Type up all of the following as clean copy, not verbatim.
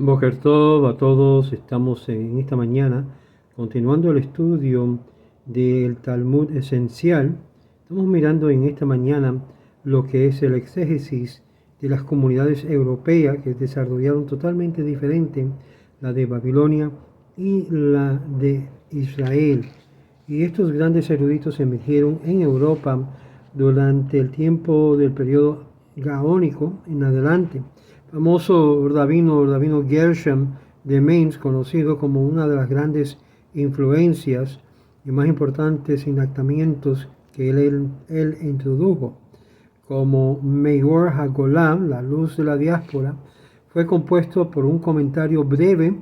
Boker Tov a todos, estamos en esta mañana continuando el estudio del Talmud esencial. Estamos mirando en esta mañana lo que es el exégesis de las comunidades europeas que desarrollaron totalmente diferente la de Babilonia y la de Israel. Y estos grandes eruditos emergieron en Europa durante el tiempo del periodo gaónico en adelante. Famoso rabino Gershom de Mainz, conocido como una de las grandes influencias y más importantes enactamientos que él introdujo, como Meor HaGolam, la luz de la diáspora, fue compuesto por un comentario breve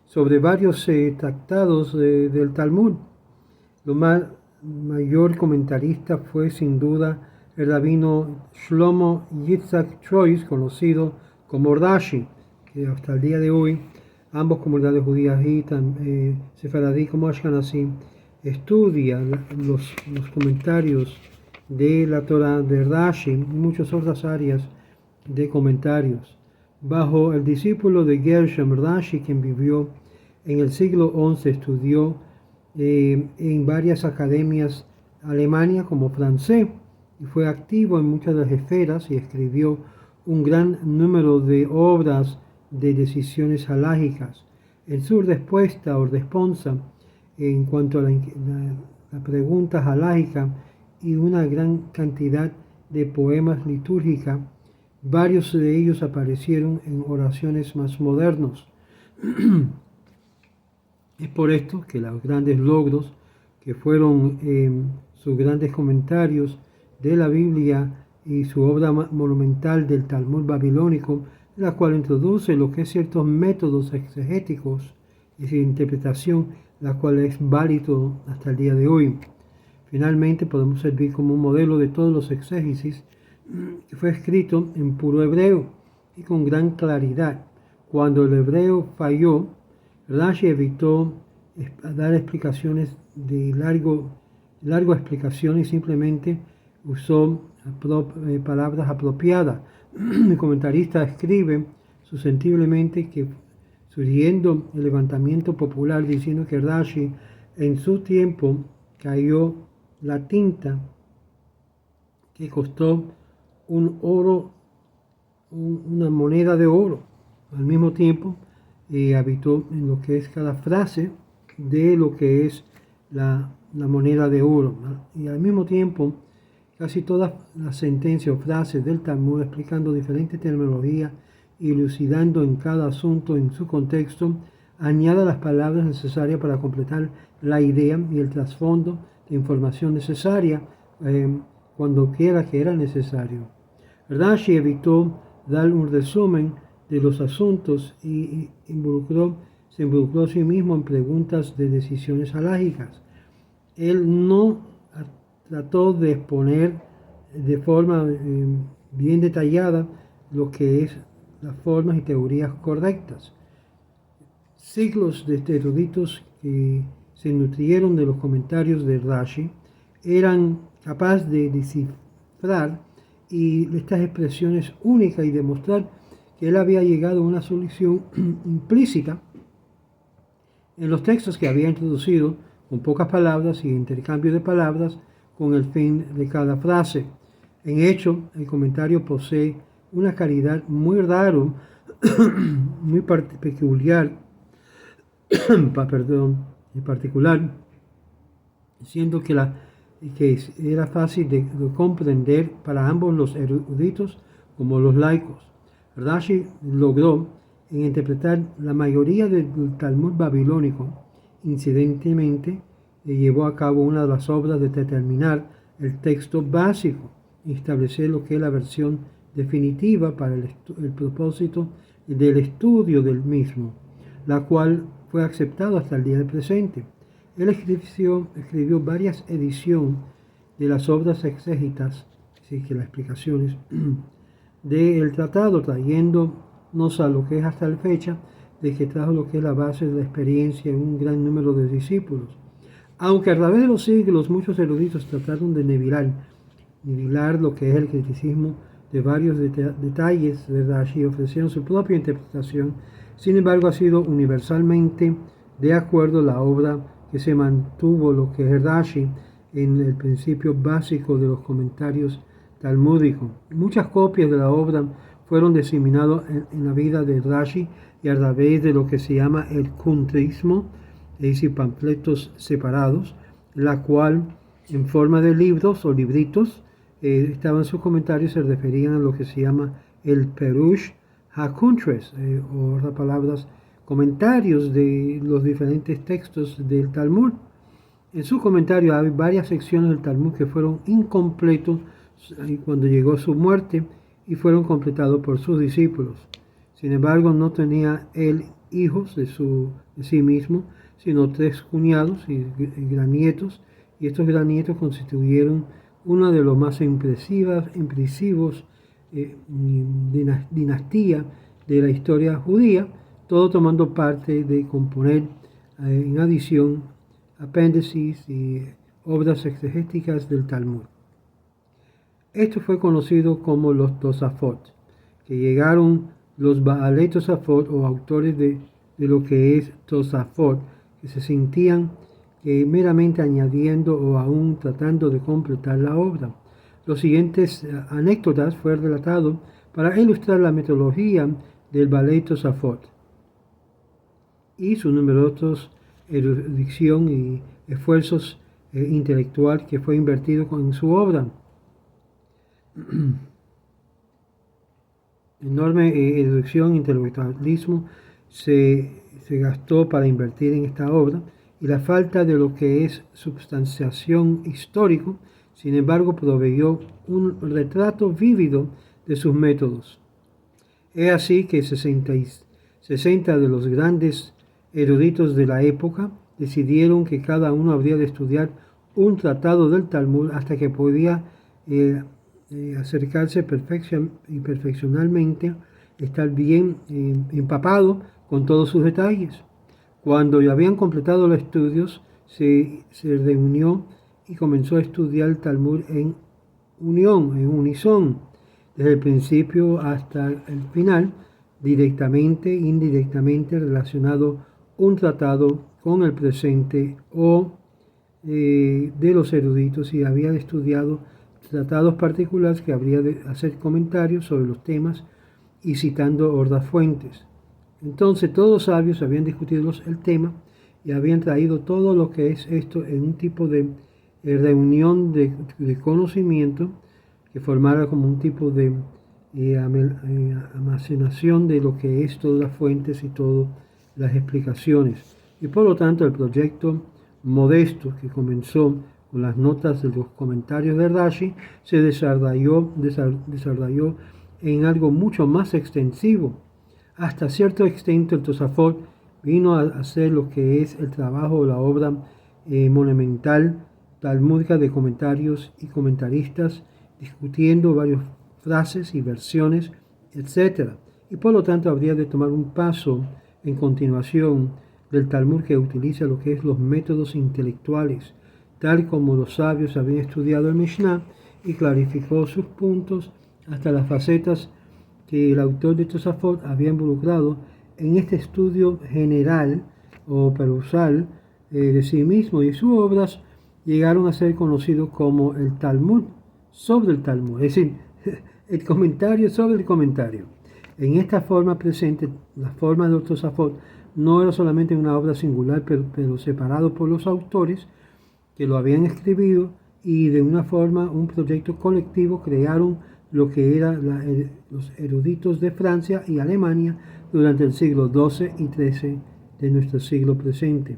sobre varios tratados del Talmud. Lo mayor comentarista fue sin duda el rabino Shlomo Yitzhak Trois, conocido como Rashi, que hasta el día de hoy ambas comunidades judías y sefaradí como Ashkenazí estudian los comentarios de la Torah de Rashi y muchas otras áreas de comentarios. Bajo el discípulo de Gershom, Rashi, quien vivió en el siglo XI, estudió en varias academias alemanas como francés y fue activo en muchas de las esferas y escribió un gran número de obras de decisiones halágicas. En su respuesta o responsa en cuanto a la pregunta halágica y una gran cantidad de poemas litúrgicos, varios de ellos aparecieron en oraciones más modernos. Es por esto que los grandes logros que fueron sus grandes comentarios de la Biblia y su obra monumental del Talmud babilónico, la cual introduce lo que es ciertos métodos exegéticos y su interpretación, la cual es válido hasta el día de hoy. Finalmente podemos servir como un modelo de todos los exégesis que fue escrito en puro hebreo y con gran claridad. Cuando el hebreo falló, Rashi evitó dar explicaciones de largo explicación y simplemente usó palabras apropiadas. El comentarista escribe susceptiblemente que sugiriendo el levantamiento popular diciendo que Rashi en su tiempo cayó la tinta que costó una moneda de oro. Al mismo tiempo habitó en lo que es cada frase de lo que es la moneda de oro, ¿no? Y al mismo tiempo casi todas las sentencias o frases del Talmud explicando diferentes terminologías y elucidando en cada asunto en su contexto, añade las palabras necesarias para completar la idea y el trasfondo de información necesaria cuando quiera que era necesario. Rashi evitó dar un resumen de los asuntos y se involucró a sí mismo en preguntas de decisiones halágicas. Él no trató de exponer de forma bien detallada lo que es las formas y teorías correctas. Siglos de eruditos que se nutrieron de los comentarios de Rashi eran capaces de descifrar y estas expresiones únicas y demostrar que él había llegado a una solución implícita en los textos que había introducido con pocas palabras y intercambio de palabras con el fin de cada frase. En hecho, el comentario posee una calidad muy raro, muy peculiar, en particular, siendo que era fácil de comprender para ambos los eruditos como los laicos. Rashi logró interpretar la mayoría del Talmud babilónico. Incidentalmente, llevó a cabo una de las obras de determinar el texto básico y establecer lo que es la versión definitiva para el propósito del estudio del mismo, la cual fue aceptada hasta el día presente. Él escribió varias ediciones de las obras exégetas, así que las explicaciones del tratado, trayéndonos a lo que es hasta la fecha de que trajo lo que es la base de la experiencia en un gran número de discípulos. Aunque a través de los siglos muchos eruditos trataron de nivelar lo que es el criticismo de varios detalles de Rashi y ofrecieron su propia interpretación, Sin embargo, ha sido universalmente de acuerdo la obra que se mantuvo, lo que es Rashi, en el principio básico de los comentarios talmúdicos. Muchas copias de la obra fueron diseminadas en la vida de Rashi y a través de lo que se llama el kuntrismo, es decir, panfletos separados, la cual en forma de libros o libritos estaban sus comentarios, se referían a lo que se llama el Perush HaKuntres, o otras palabras, comentarios de los diferentes textos del Talmud. En sus comentarios hay varias secciones del Talmud que fueron incompletos cuando llegó su muerte y fueron completados por sus discípulos. Sin embargo, no tenía él hijos de sí mismo, sino 3 cuñados y grannietos, y estos grannietos constituyeron una de los más impresivos dinastía de la historia judía, todo tomando parte de componer en adición apéndices y obras exegéticas del Talmud. Esto fue conocido como los Tosafot, que llegaron los Baalei Tosafot o autores de lo que es Tosafot, que se sentían que meramente añadiendo o aún tratando de completar la obra. Los siguientes anécdotas fueron relatados para ilustrar la metodología del Baalei Tosafot y su numerosos erudición y esfuerzos intelectual que fue invertido en su obra. Enorme erudición, intelectualismo se gastó para invertir en esta obra, y la falta de lo que es substanciación histórico, sin embargo, proveyó un retrato vívido de sus métodos. Es así que 60 de los grandes eruditos de la época decidieron que cada uno habría de estudiar un tratado del Talmud hasta que podía acercarse perfeccionalmente, estar bien empapado con todos sus detalles. Cuando ya habían completado los estudios, se reunió y comenzó a estudiar el Talmud en unison, desde el principio hasta el final, directamente e indirectamente relacionado un tratado con el presente o de los eruditos, y había estudiado tratados particulares que habría de hacer comentarios sobre los temas y citando otras fuentes. Entonces todos los sabios habían discutido el tema y habían traído todo lo que es esto en un tipo de reunión de conocimiento que formara como un tipo de almacenación de lo que es todas las fuentes y todas las explicaciones. Y por lo tanto el proyecto modesto que comenzó con las notas de los comentarios de Rashi se desarrolló en algo mucho más extensivo. Hasta cierto extent el Tosafot vino a hacer lo que es el trabajo, la obra monumental talmúdica de comentarios y comentaristas, discutiendo varias frases y versiones, etc. Y por lo tanto habría de tomar un paso en continuación del Talmud que utiliza lo que es los métodos intelectuales, tal como los sabios habían estudiado el Mishnah y clarificó sus puntos hasta las facetas que el autor de Tosafot había involucrado en este estudio general o perusal de sí mismo, y sus obras llegaron a ser conocidos como el Talmud sobre el Talmud, es decir, el comentario sobre el comentario. En esta forma presente, la forma de Tosafot no era solamente una obra singular, pero separado por los autores que lo habían escrito, y de una forma, un proyecto colectivo, crearon lo que eran los eruditos de Francia y Alemania durante el siglo XII y XIII de nuestro siglo presente.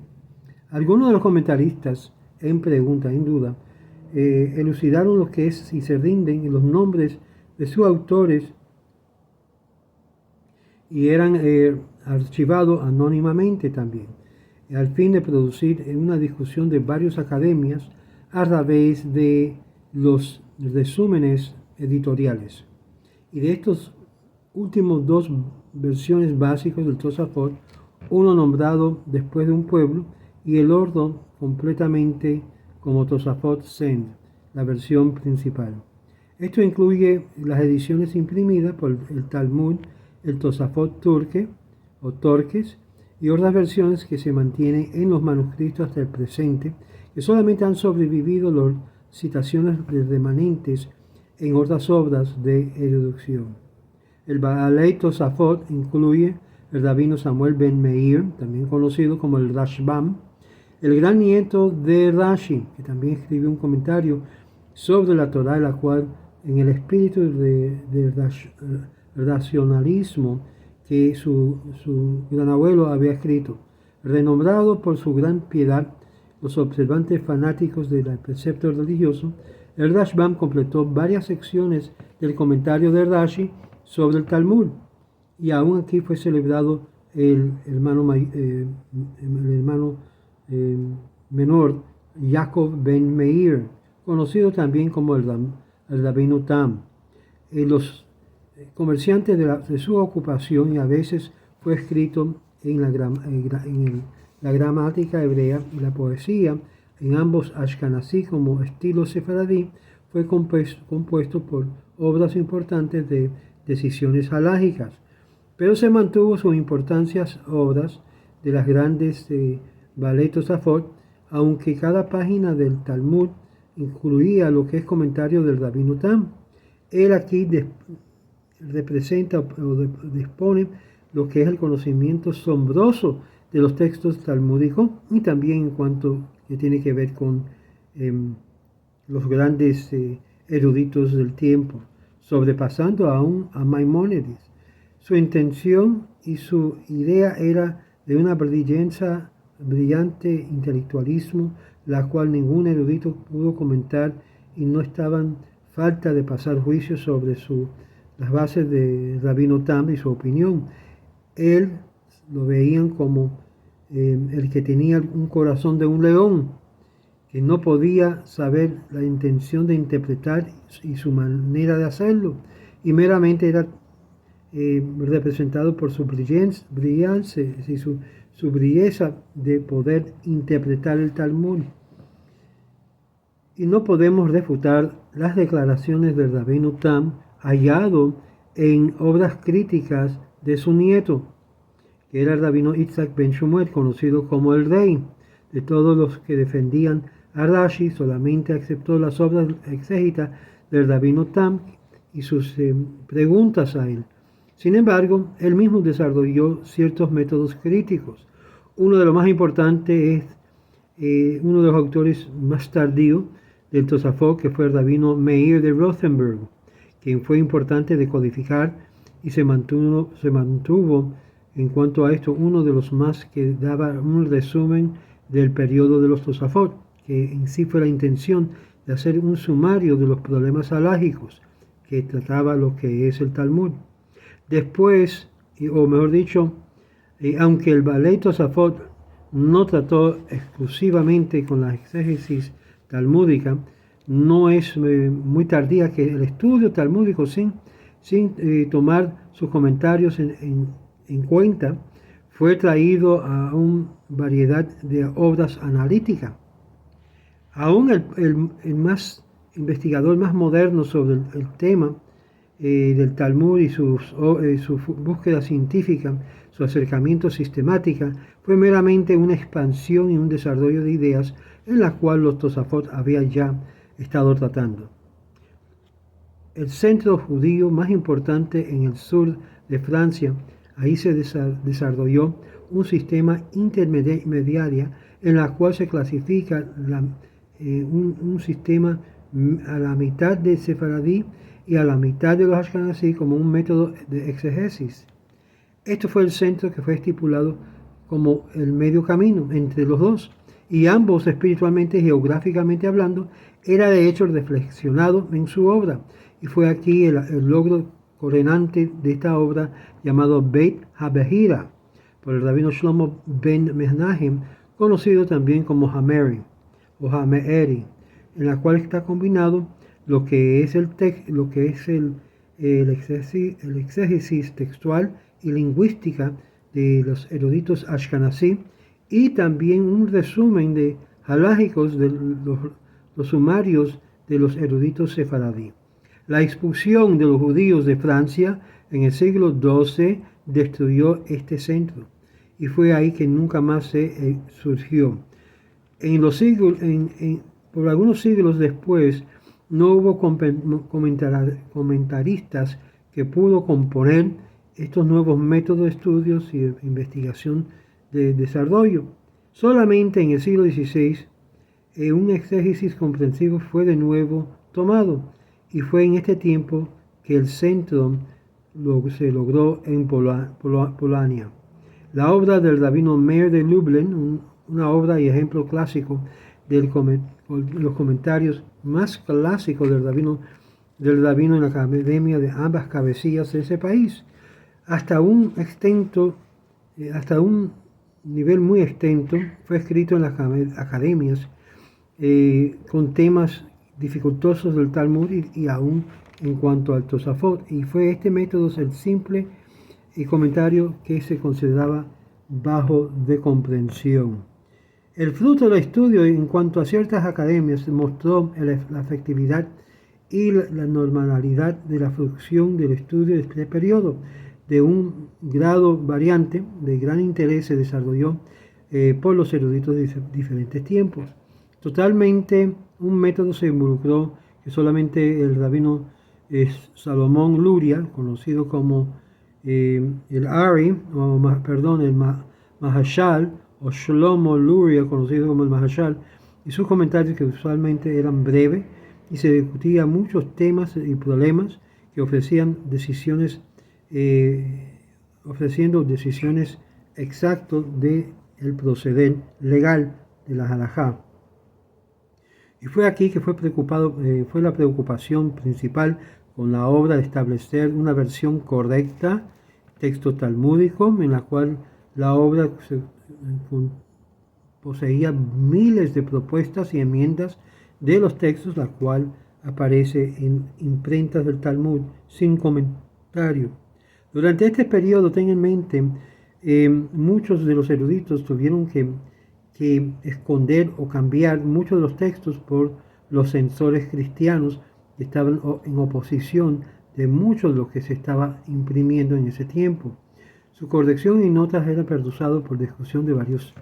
Algunos de los comentaristas, en pregunta, en duda, elucidaron lo que es, si se rinden, los nombres de sus autores y eran archivados anónimamente también, al fin de producir una discusión de varias academias a través de los resúmenes editoriales. Y de estos últimos 2 versiones básicas del Tosafot, uno nombrado después de un pueblo y el otro completamente como Tosafot Send, la versión principal. Esto incluye las ediciones imprimidas por el Talmud, el Tosafot Turque, o Torques, y otras versiones que se mantienen en los manuscritos hasta el presente, que solamente han sobrevivido las citaciones remanentes en otras obras de erudición. El Baalei Tosafot incluye el rabino Samuel ben Meir, también conocido como el Rashbam, el gran nieto de Rashi, que también escribió un comentario sobre la Torá, la cual, en el espíritu de racionalismo que su gran abuelo había escrito, renombrado por su gran piedad, los observantes fanáticos del precepto religioso, el Rashbam completó varias secciones del comentario de Rashi sobre el Talmud, y aún aquí fue celebrado el hermano menor, Jacob ben Meir, conocido también como el Rabino Tam. Los comerciantes de su ocupación, y a veces fue escrito en la gramática hebrea y la poesía, en ambos ashkenazí como estilo sefaradí, fue compuesto por obras importantes de decisiones halágicas, pero se mantuvo sus importantes obras de las grandes Baalei Tosafot, aunque cada página del Talmud incluía lo que es comentario del Rabino Tam. Él aquí representa o dispone lo que es el conocimiento asombroso de los textos talmúdicos, y también en cuanto que tiene que ver con los grandes eruditos del tiempo, sobrepasando aún a Maimónides. Su intención y su idea era de una brillante intelectualismo, la cual ningún erudito pudo comentar, y no estaban falta de pasar juicio sobre las bases de Rabino Tam y su opinión. Él lo veían como el que tenía un corazón de un león, que no podía saber la intención de interpretar y su manera de hacerlo, y meramente era representado por su brillanza y su brilleza de poder interpretar el Talmud. Y no podemos refutar las declaraciones del Rabino Tam hallado en obras críticas de su nieto, que era el Rabino Yitzhak ben Shmuel, conocido como el Rey. De todos los que defendían a Rashi, solamente aceptó las obras exégetas del Rabino Tam y sus preguntas a él. Sin embargo, él mismo desarrolló ciertos métodos críticos. Uno de los más importantes es uno de los autores más tardíos del Tosafot, que fue el Rabino Meir de Rothenburg, quien fue importante de codificar y se mantuvo en cuanto a esto uno de los más que daba un resumen del periodo de los Tosafot, que en sí fue la intención de hacer un sumario de los problemas halágicos que trataba lo que es el Talmud. Después, o mejor dicho, aunque el Baalei Tosafot no trató exclusivamente con la exégesis talmúdica, no es muy tardía que el estudio talmúdico sin tomar sus comentarios en cuenta fue traído a una variedad de obras analíticas. Aún el más investigador más moderno sobre el tema del Talmud y su búsqueda científica, su acercamiento sistemática, fue meramente una expansión y un desarrollo de ideas en la cual los Tosafot habían ya estado tratando. El centro judío más importante en el sur de Francia, ahí se desarrolló un sistema intermediario en la cual se clasifica un sistema a la mitad de sefaradí y a la mitad de los ashkenazí como un método de exegesis. Esto fue el centro que fue estipulado como el medio camino entre los dos, y ambos, espiritualmente y geográficamente hablando, era de hecho reflexionado en su obra, y fue aquí el logro coronante de esta obra llamado Beit HaBehira, por el rabino Shlomo ben Menahem, conocido también como Hameri o Hameeri, en la cual está combinado lo que es el exégesis textual y lingüística de los eruditos ashkenazí, y también un resumen de halágicos de los sumarios de los eruditos sefaradí. La expulsión de los judíos de Francia en el siglo XII destruyó este centro y fue ahí que nunca más se surgió. En los siglos, por algunos siglos después, no hubo comentaristas que pudo componer estos nuevos métodos de estudios y de investigación de desarrollo. Solamente en el siglo XVI un exégesis comprensivo fue de nuevo tomado, y fue en este tiempo que el centro se logró en Polonia. La obra del rabino Meir de Lublin, una obra y ejemplo clásico de los comentarios más clásicos del rabino en la academia de ambas cabecillas de ese país, hasta un nivel muy extenso, fue escrito en las academias con temas dificultosos del Talmud y aún en cuanto al Tosafot, y fue este método el simple comentario que se consideraba bajo de comprensión. El fruto del estudio en cuanto a ciertas academias mostró la efectividad y la normalidad de la frucción del estudio de este periodo. De un grado variante de gran interés se desarrolló por los eruditos de diferentes tiempos. Totalmente un método se involucró que solamente el rabino Salomón Luria, conocido como el Ari, el Mahashal, o Shlomo Luria, conocido como el Mahashal, y sus comentarios que usualmente eran breves y se discutían muchos temas y problemas que ofrecían ofreciendo decisiones exactas del proceder legal de la halajá. Y fue aquí que fue la preocupación principal con la obra de establecer una versión correcta, texto talmúdico, en la cual la obra poseía miles de propuestas y enmiendas de los textos, la cual aparece en imprentas del Talmud sin comentario. Durante este periodo, ten en mente, muchos de los eruditos tuvieron que esconder o cambiar muchos de los textos por los censores cristianos que estaban en oposición de muchos de los que se estaba imprimiendo en ese tiempo. Su corrección y notas eran perdusados por discusión de varias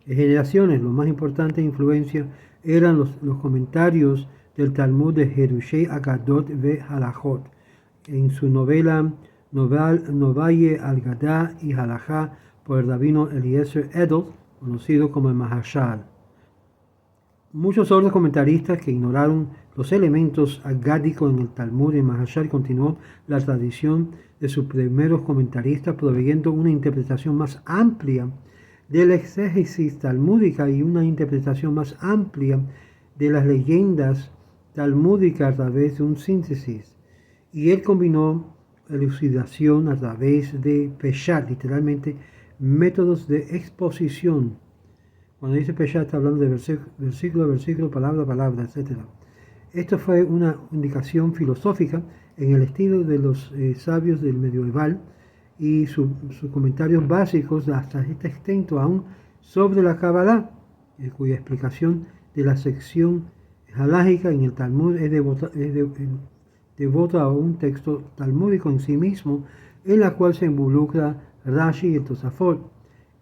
generaciones. Los más importantes influencias eran los comentarios del Talmud de Jerushei Agadot ve Halachot. En su novela Novaye al-Gadá y Halajá por el rabino Eliezer Edel, conocido como el Mahashal. Muchos otros comentaristas que ignoraron los elementos agádicos en el Talmud y Mahashal continuó la tradición de sus primeros comentaristas, proveyendo una interpretación más amplia de la exégesis talmúdica y una interpretación más amplia de las leyendas talmúdicas a través de un síntesis. Y él combinó elucidación a través de Peshat, literalmente métodos de exposición. Cuando dice Peshat está hablando de versículo a versículo, palabra a palabra, etc. Esto fue una indicación filosófica en el estilo de los sabios del medieval y sus comentarios básicos hasta este extenso aún sobre la Kabbalah, cuya explicación de la sección halágica en el Talmud es devota a un texto talmúdico en sí mismo, en la cual se involucra Rashi y el Tosafot.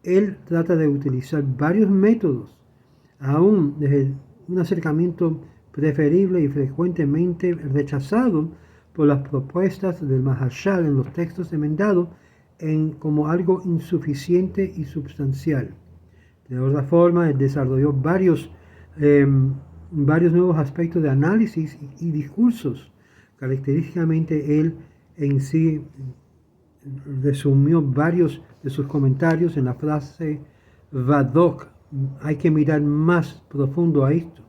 Él trata de utilizar varios métodos, aún desde un acercamiento preferible y frecuentemente rechazado por las propuestas del Mahashal en los textos enmendados como algo insuficiente y substancial. De otra forma, él desarrolló varios nuevos aspectos de análisis y discursos. Característicamente, él en sí resumió varios de sus comentarios en la frase Vadok, hay que mirar más profundo a esto,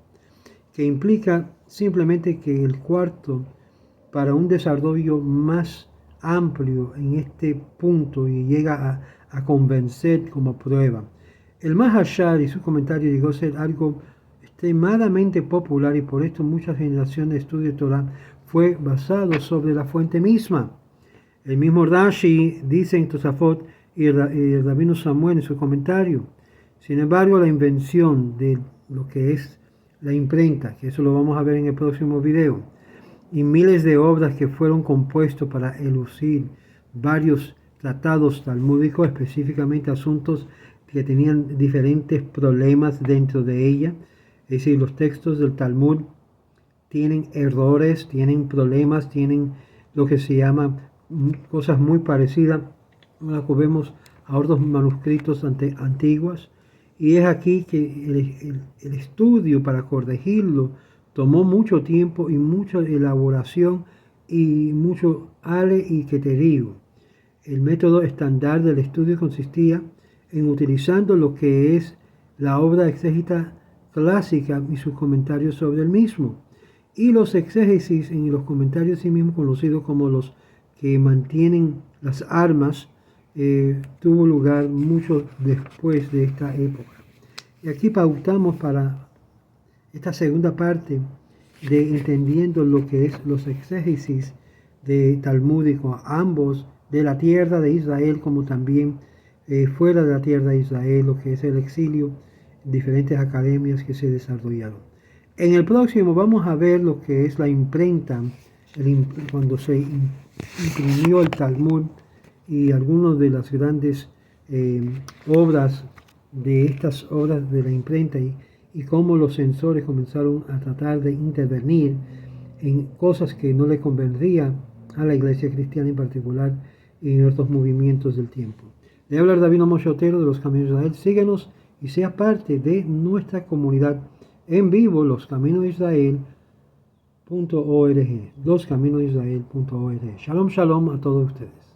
que implica simplemente que el cuarto, para un desarrollo más amplio en este punto y llega a convencer como prueba. El Mahashal y su comentario llegó a ser algo extremadamente popular y por esto muchas generaciones de estudio de Torah fue basado sobre la fuente misma. El mismo Rashi dice en Tosafot y el rabino Samuel en su comentario. Sin embargo, la invención de lo que es la imprenta, que eso lo vamos a ver en el próximo video, y miles de obras que fueron compuestos para elucidar varios tratados talmúdicos, específicamente asuntos que tenían diferentes problemas dentro de ella. Es decir, los textos del Talmud tienen errores, tienen problemas, tienen lo que se llama cosas muy parecidas a lo que vemos a otros manuscritos antiguos. Y es aquí que el estudio para corregirlo tomó mucho tiempo y mucha elaboración y mucho ale y que te digo. El método estándar del estudio consistía en utilizando lo que es la obra exégita clásica y sus comentarios sobre el mismo, y los exégesis en los comentarios sí mismos conocidos como los que mantienen las armas, tuvo lugar mucho después de esta época. Y aquí pautamos para esta segunda parte de entendiendo lo que es los exégesis de talmúdico, ambos de la tierra de Israel como también fuera de la tierra de Israel, lo que es el exilio, diferentes academias que se desarrollaron. En el próximo vamos a ver lo que es la imprenta, cuando se imprimió el Talmud y algunas de las grandes obras de estas obras de la imprenta y cómo los censores comenzaron a tratar de intervenir en cosas que no le convendría a la iglesia cristiana en particular y en otros movimientos del tiempo. Le habla David Moshe Otero de los Caminos de Israel. Síguenos y sea parte de nuestra comunidad en vivo, loscaminosdeisrael.org, loscaminosdeisrael.org. Shalom, shalom a todos ustedes.